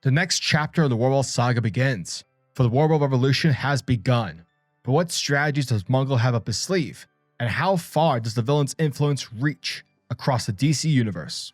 The next chapter of the Warworld Saga begins, for the Warworld Revolution has begun. But what strategies does Mongul have up his sleeve, and how far does the villain's influence reach across the DC universe?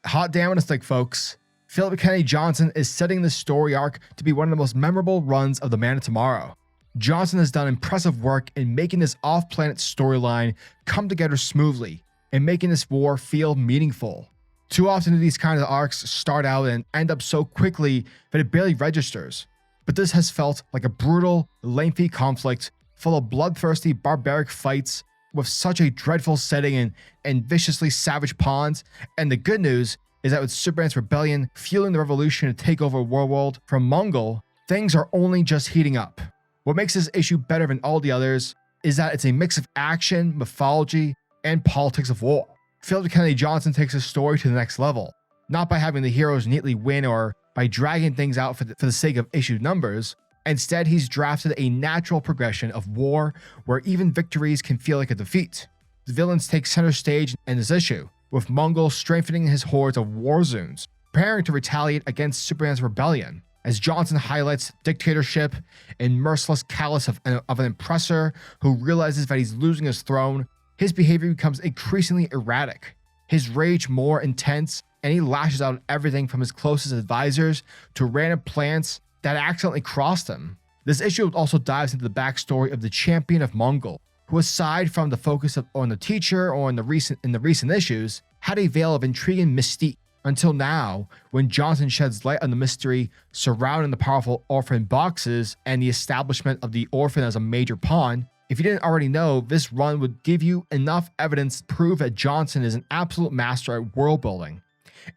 Hot damn it, stick, folks. Philip Kennedy Johnson is setting this story arc to be one of the most memorable runs of the Man of Tomorrow. Johnson has done impressive work in making this off-planet storyline come together smoothly and making this war feel meaningful. Too often do these kinds of arcs start out and end up so quickly that it barely registers. But this has felt like a brutal, lengthy conflict full of bloodthirsty, barbaric fights with such a dreadful setting and viciously savage pawns. And the good news is that with Superman's rebellion fueling the revolution to take over Warworld from Mongul, things are only just heating up. What makes this issue better than all the others is that it's a mix of action, mythology, and politics of war. Philip Kennedy Johnson takes his story to the next level, not by having the heroes neatly win or by dragging things out for the sake of issue numbers. Instead, he's drafted a natural progression of war where even victories can feel like a defeat. The villains take center stage in this issue, with Mongul strengthening his hordes of Warzoons, preparing to retaliate against Superman's rebellion, as Johnson highlights dictatorship and merciless callous of an oppressor who realizes that he's losing his throne. His behavior becomes increasingly erratic, his rage more intense, and he lashes out at everything from his closest advisors to random plants that accidentally crossed him. This issue also dives into the backstory of the champion of Mongul, who aside from the focus on the teacher or in the recent issues, had a veil of intrigue and mystique. Until now, when Johnson sheds light on the mystery surrounding the powerful orphan boxes and the establishment of the orphan as a major pawn. If you didn't already know, this run would give you enough evidence to prove that Johnson is an absolute master at world building.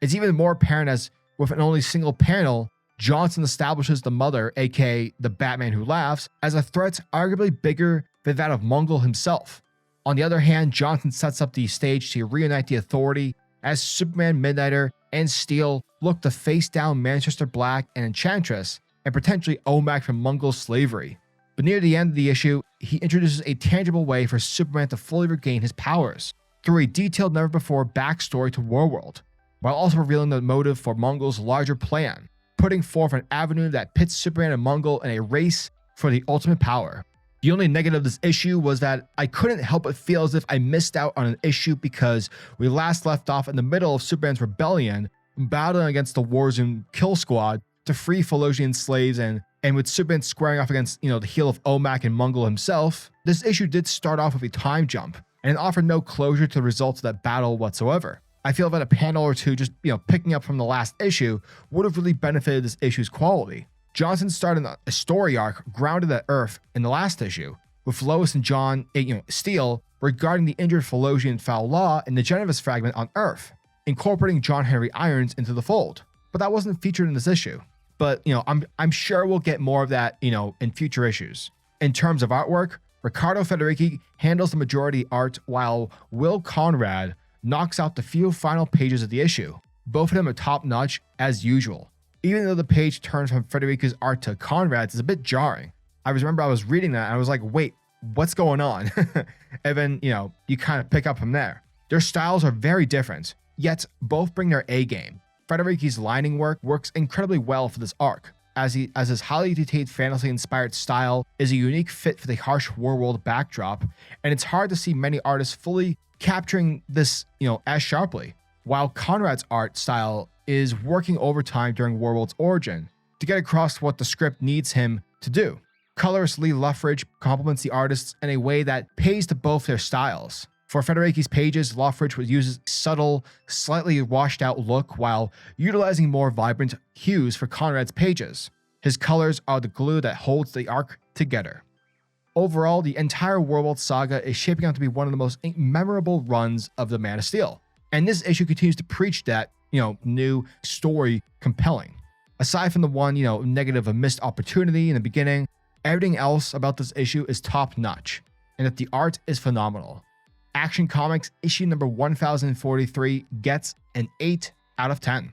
It's even more apparent as, with an only single panel, Johnson establishes the Mother, aka the Batman Who Laughs, as a threat arguably bigger than that of Mongul himself. On the other hand, Johnson sets up the stage to reunite the Authority as Superman, Midnighter, and Steel look to face down Manchester Black and Enchantress and potentially Omac from Mongul's slavery. But near the end of the issue, he introduces a tangible way for Superman to fully regain his powers through a detailed never-before backstory to Warworld, while also revealing the motive for Mongul's larger plan, putting forth an avenue that pits Superman and Mongul in a race for the ultimate power. The only negative of this issue was that I couldn't help but feel as if I missed out on an issue because we last left off in the middle of Superman's rebellion, battling against the Warzoon kill squad to free Phaelosian slaves, and with Superman squaring off against, the heel of Omac and Mongul himself. This issue did start off with a time jump and it offered no closure to the results of that battle whatsoever. I feel that a panel or two just, picking up from the last issue would have really benefited this issue's quality. Johnson started a story arc grounded at Earth in the last issue, with Lois and John, Steel, regarding the injured Phaelosian foul law in the Genesis fragment on Earth, incorporating John Henry Irons into the fold. But that wasn't featured in this issue. But, I'm sure we'll get more of that, in future issues. In terms of artwork, Riccardo Federici handles the majority art while Will Conrad knocks out the few final pages of the issue. Both of them are top-notch as usual. Even though the page turns from Federici's art to Conrad's is a bit jarring. I remember I was reading that and I was like, wait, what's going on? And then, you kind of pick up from there. Their styles are very different, yet both bring their A game. Federici's lining work works incredibly well for this arc, as his highly detailed fantasy-inspired style is a unique fit for the harsh Warworld backdrop, and it's hard to see many artists fully capturing this, as sharply. While Conrad's art style is working overtime during Warworld's origin to get across what the script needs him to do. Colorist Lee Luffridge complements the artists in a way that pays to both their styles. For Federici's pages, Luffridge uses a subtle, slightly washed out look while utilizing more vibrant hues for Conrad's pages. His colors are the glue that holds the arc together. Overall, the entire Warworld Saga is shaping out to be one of the most memorable runs of the Man of Steel. And this issue continues to preach that, new story compelling. Aside from the one, negative of missed opportunity in the beginning, everything else about this issue is top notch, and that the art is phenomenal. Action Comics issue number 1043 gets an 8 out of 10.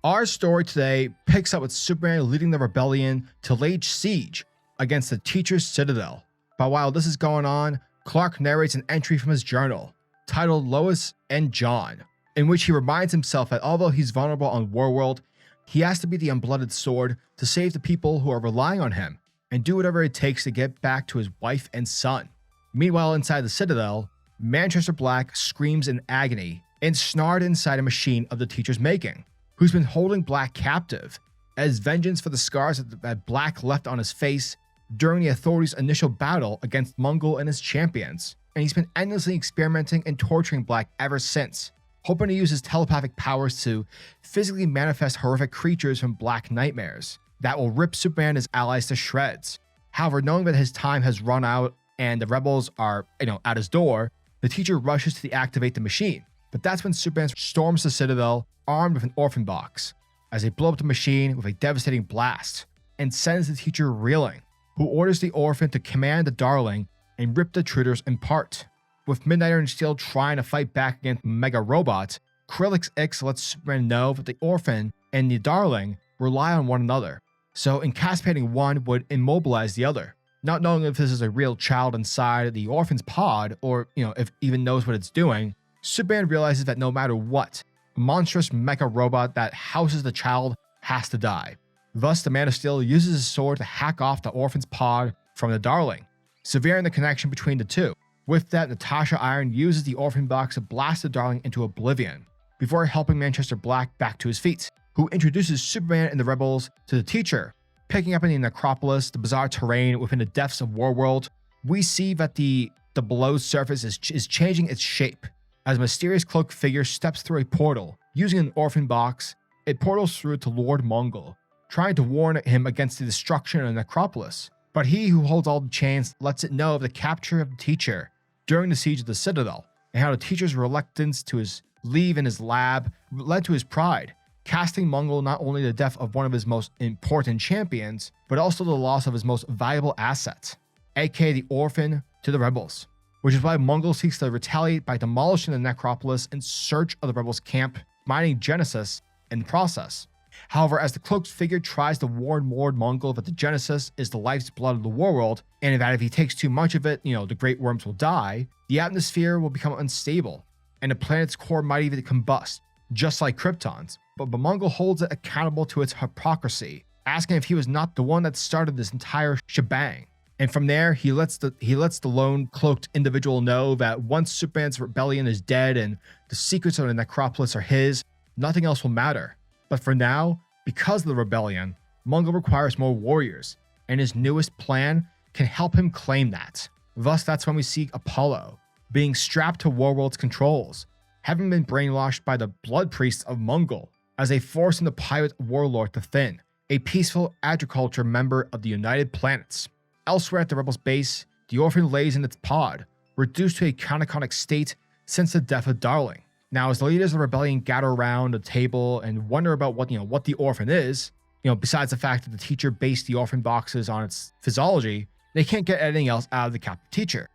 Our story today picks up with Superman leading the rebellion to lay siege against the Teacher's Citadel. But while this is going on, Clark narrates an entry from his journal, titled Lois and John, in which he reminds himself that although he's vulnerable on Warworld, he has to be the unblooded sword to save the people who are relying on him, and do whatever it takes to get back to his wife and son. Meanwhile, inside the Citadel, Manchester Black screams in agony, ensnared inside a machine of the teacher's making, who's been holding Black captive, as vengeance for the scars that Black left on his face during the authorities' initial battle against Mongul and his champions, and he's been endlessly experimenting and torturing Black ever since, hoping to use his telepathic powers to physically manifest horrific creatures from Black nightmares that will rip Superman and his allies to shreds. However, knowing that his time has run out and the rebels are, at his door, the teacher rushes to deactivate the machine. But that's when Superman storms the Citadel armed with an orphan box, as they blow up the machine with a devastating blast, and sends the teacher reeling, who orders the orphan to command the Darling and rip the intruders apart. With Midnighter and Steel trying to fight back against Mega Robot, Krillix X lets Superman know that the orphan and the Darling rely on one another, so incapacitating one would immobilize the other. Not knowing if this is a real child inside the orphan's pod, or if it even knows what it's doing, Superman realizes that no matter what, a monstrous mecha robot that houses the child has to die. Thus, the Man of Steel uses his sword to hack off the orphan's pod from the Darling, severing the connection between the two. With that, Natasha Iron uses the orphan box to blast the Darling into oblivion, before helping Manchester Black back to his feet, who introduces Superman and the rebels to the teacher. Picking up in the necropolis, the bizarre terrain within the depths of Warworld, we see that the below surface is changing its shape, as a mysterious cloaked figure steps through a portal. Using an orphan box, it portals through to Lord Mongul, trying to warn him against the destruction of the necropolis. But he who holds all the chains lets it know of the capture of the teacher during the siege of the Citadel, and how the teacher's reluctance to leave in his lab led to his pride, casting Mongul not only the death of one of his most important champions, but also the loss of his most valuable asset, aka the orphan, to the rebels. Which is why Mongul seeks to retaliate by demolishing the necropolis in search of the rebels' camp, mining Genesis in the process. However, as the cloaked figure tries to warn Lord Mongul that the Genesis is the life's blood of the Warworld, and that if he takes too much of it, the Great Worms will die, the atmosphere will become unstable, and the planet's core might even combust, just like Krypton's. But Mongul holds it accountable to its hypocrisy, asking if he was not the one that started this entire shebang. And from there, he lets the lone cloaked individual know that once Superman's rebellion is dead and the secrets of the necropolis are his, nothing else will matter. But for now, because of the rebellion, Mongul requires more warriors, and his newest plan can help him claim that. Thus, that's when we see Apollo being strapped to Warworld's controls, having been brainwashed by the blood priests of Mongul, as they force him to pilot Warlord to Finn, a peaceful agriculture member of the United Planets. Elsewhere at the Rebels' base, the orphan lays in its pod, reduced to a catatonic state since the death of Darling. Now, as the leaders of the rebellion gather around a table and wonder about what the orphan is, besides the fact that the teacher based the orphan boxes on its physiology, they can't get anything else out of the captive teacher.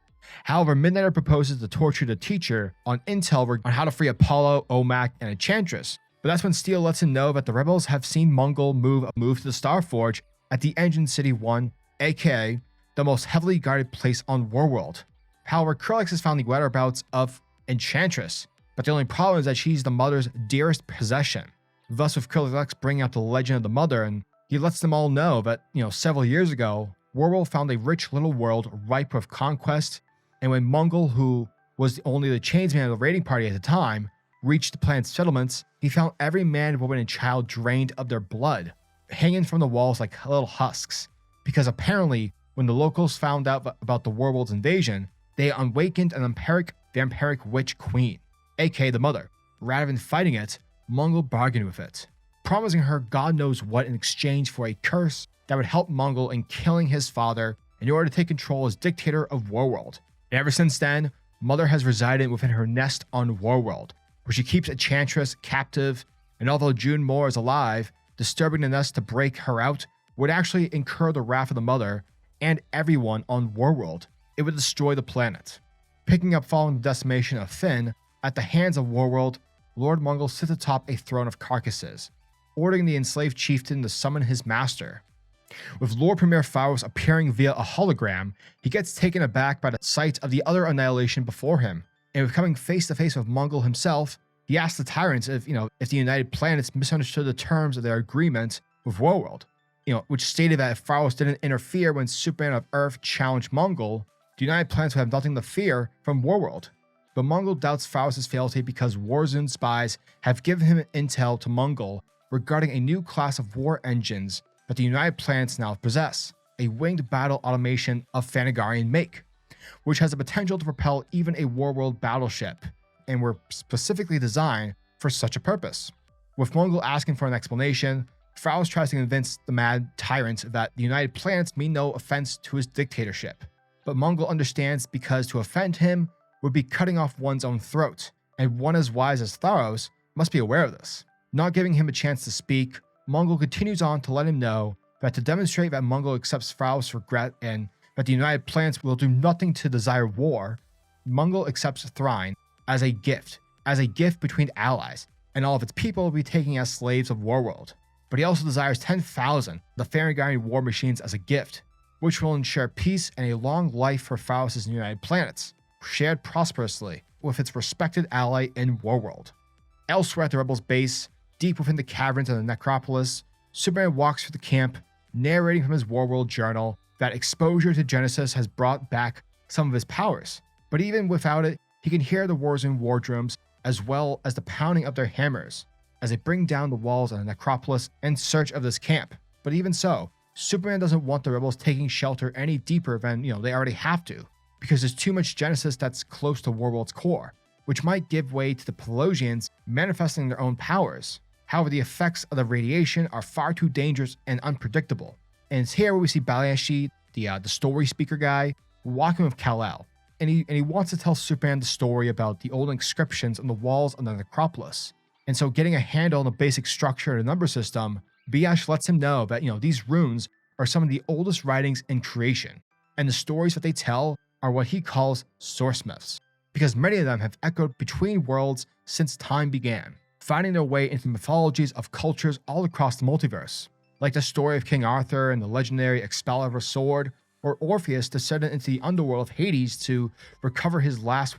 However, Midnighter proposes to torture the teacher on intel on how to free Apollo, Omak, and Enchantress. But that's when Steel lets him know that the rebels have seen Mongul move to the Starforge at the Engine City 1, aka the most heavily guarded place on Warworld. However, Krillix has found the whereabouts of Enchantress, but the only problem is that she's the mother's dearest possession. Thus, with Krillix bringing out the legend of the mother, and he lets them all know that, several years ago, Warworld found a rich little world ripe with conquest, and when Mongul, who was only the chainsman of the raiding party at the time, reached the planet's settlements, he found every man, woman, and child drained of their blood, hanging from the walls like little husks. Because apparently, when the locals found out about the Warworld's invasion, they awakened an vampiric witch queen, aka the mother. Rather than fighting it, Mongul bargained with it, promising her God knows what in exchange for a curse that would help Mongul in killing his father in order to take control as dictator of Warworld. And ever since then, Mother has resided within her nest on Warworld, where she keeps Enchantress captive, and although June Moore is alive, disturbing the nest to break her out would actually incur the wrath of the Mother and everyone on Warworld. It would destroy the planet. Picking up following the decimation of Finn, at the hands of Warworld, Lord Mongul sits atop a throne of carcasses, ordering the enslaved chieftain to summon his master. With Lord Premier Pharos appearing via a hologram, he gets taken aback by the sight of the other annihilation before him, and with coming face to face with Mongul himself, he asks the tyrants if the United Planets misunderstood the terms of their agreement with Warworld, which stated that if Pharos didn't interfere when Superman of Earth challenged Mongul, the United Planets would have nothing to fear from Warworld. But Mongul doubts Pharos' fealty because Warzone spies have given him intel to Mongul regarding a new class of war engines that the United Planets now possess, a winged battle automation of Thanagarian make, which has the potential to propel even a Warworld battleship, and were specifically designed for such a purpose. With Mongul asking for an explanation, Pharos tries to convince the mad tyrant that the United Planets mean no offense to his dictatorship, but Mongul understands because to offend him would be cutting off one's own throat, and one as wise as Pharos must be aware of this. Not giving him a chance to speak, Mongul continues on to let him know that to demonstrate that Mongul accepts Pharos' regret and that the United Planets will do nothing to desire war, Mongul accepts Thrine as a gift between allies, and all of its people will be taken as slaves of Warworld. But he also desires 10,000 the Thanagarian war machines as a gift, which will ensure peace and a long life for Pharos' United Planets, shared prosperously with its respected ally in Warworld. Elsewhere at the Rebels' base, deep within the caverns of the necropolis, Superman walks through the camp, narrating from his Warworld journal that exposure to Genesis has brought back some of his powers, but even without it, he can hear the Warzone wardrooms as well as the pounding of their hammers as they bring down the walls of the necropolis in search of this camp. But even so, Superman doesn't want the Rebels taking shelter any deeper than they already have to, because there's too much Genesis that's close to Warworld's core, which might give way to the Phaelosians manifesting their own powers. However, the effects of the radiation are far too dangerous and unpredictable. And it's here where we see Balayashi, the story speaker guy, walking with Kal-El. And he wants to tell Superman the story about the old inscriptions on the walls of the necropolis. And so getting a handle on the basic structure of the number system, Biash lets him know that these runes are some of the oldest writings in creation. And the stories that they tell are what he calls source myths, because many of them have echoed between worlds since time began, finding their way into mythologies of cultures all across the multiverse, like the story of King Arthur and the legendary Excalibur sword, or Orpheus descended into the underworld of Hades to recover his lost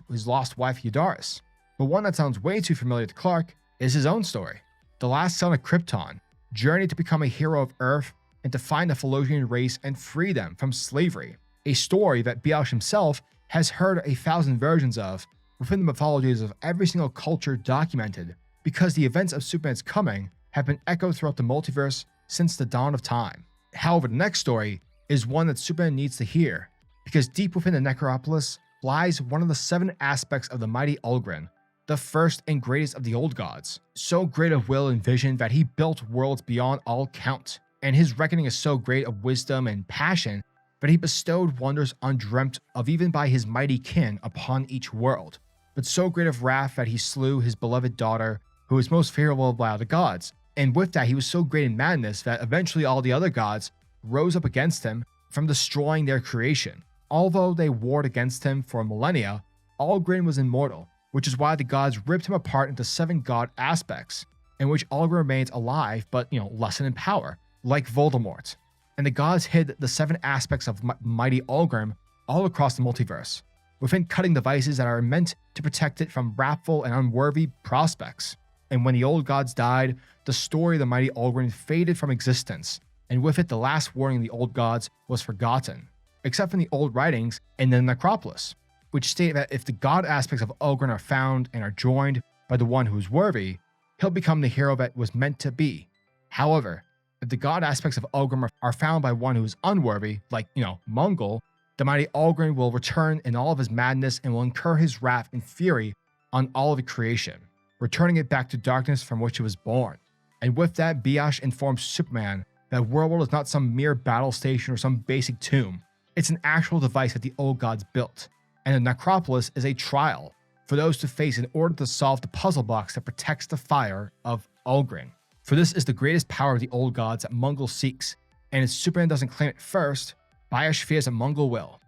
wife Eudoris. But one that sounds way too familiar to Clark is his own story. The last son of Krypton journeyed to become a hero of Earth and to find the Phaelosian race and free them from slavery, a story that Biash himself has heard 1,000 versions of within the mythologies of every single culture documented, because the events of Superman's coming have been echoed throughout the multiverse since the dawn of time. However, the next story is one that Superman needs to hear, because deep within the necropolis lies one of the 7 aspects of the mighty Ulgrin, the first and greatest of the old gods, so great of will and vision that he built worlds beyond all count, and his reckoning is so great of wisdom and passion that he bestowed wonders undreamt of even by his mighty kin upon each world, but so great of wrath that he slew his beloved daughter, who was most favorable by all the gods, and with that he was so great in madness that eventually all the other gods rose up against him from destroying their creation. Although they warred against him for millennia, Ulgrin was immortal, which is why the gods ripped him apart into 7 god aspects, in which Ulgrin remains alive but lessened in power, like Voldemort. And the gods hid the 7 aspects of mighty Ulgrin all across the multiverse, within cutting devices that are meant to protect it from wrathful and unworthy prospects. And when the old gods died, the story of the mighty Ulgrin faded from existence, and with it the last warning of the old gods was forgotten, except from the old writings in the necropolis, which state that if the god aspects of Ulgrin are found and are joined by the one who is worthy, he'll become the hero that was meant to be. However, if the god aspects of Ulgrin are found by one who is unworthy, like, Mongul, the mighty Ulgrin will return in all of his madness and will incur his wrath and fury on all of the creation, returning it back to darkness from which it was born. And with that, Biash informs Superman that Warworld is not some mere battle station or some basic tomb. It's an actual device that the old gods built, and the necropolis is a trial for those to face in order to solve the puzzle box that protects the fire of Ulgrin. For this is the greatest power of the old gods that Mongul seeks, and if Superman doesn't claim it first, Biash fears that Mongul will.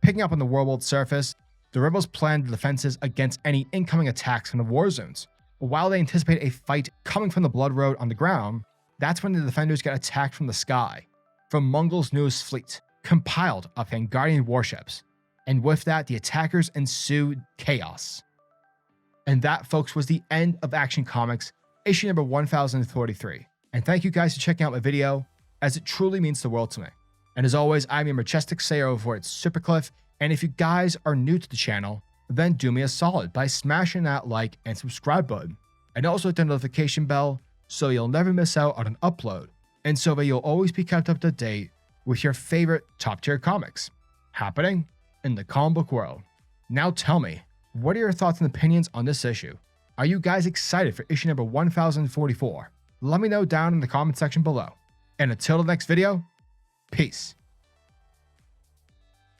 Picking up on the Warworld surface, the rebels plan the defenses against any incoming attacks from the war zones. While they anticipate a fight coming from the Blood Road on the ground, that's when the defenders get attacked from the sky. from Mongul's newest fleet, compiled of Hungarian warships. And with that, the attackers ensued chaos. And that, folks, was the end of Action Comics, issue number 1043. And thank you guys for checking out my video, as it truly means the world to me. And as always, I'm your majestic sayer over at SuperCliff, and if you guys are new to the channel, then do me a solid by smashing that like and subscribe button, and also hit the notification bell so you'll never miss out on an upload, and so that you'll always be kept up to date with your favorite top tier comics happening in the comic book world. Now tell me, what are your thoughts and opinions on this issue? Are you guys excited for issue number 1044? Let me know down in the comment section below. And until the next video, peace.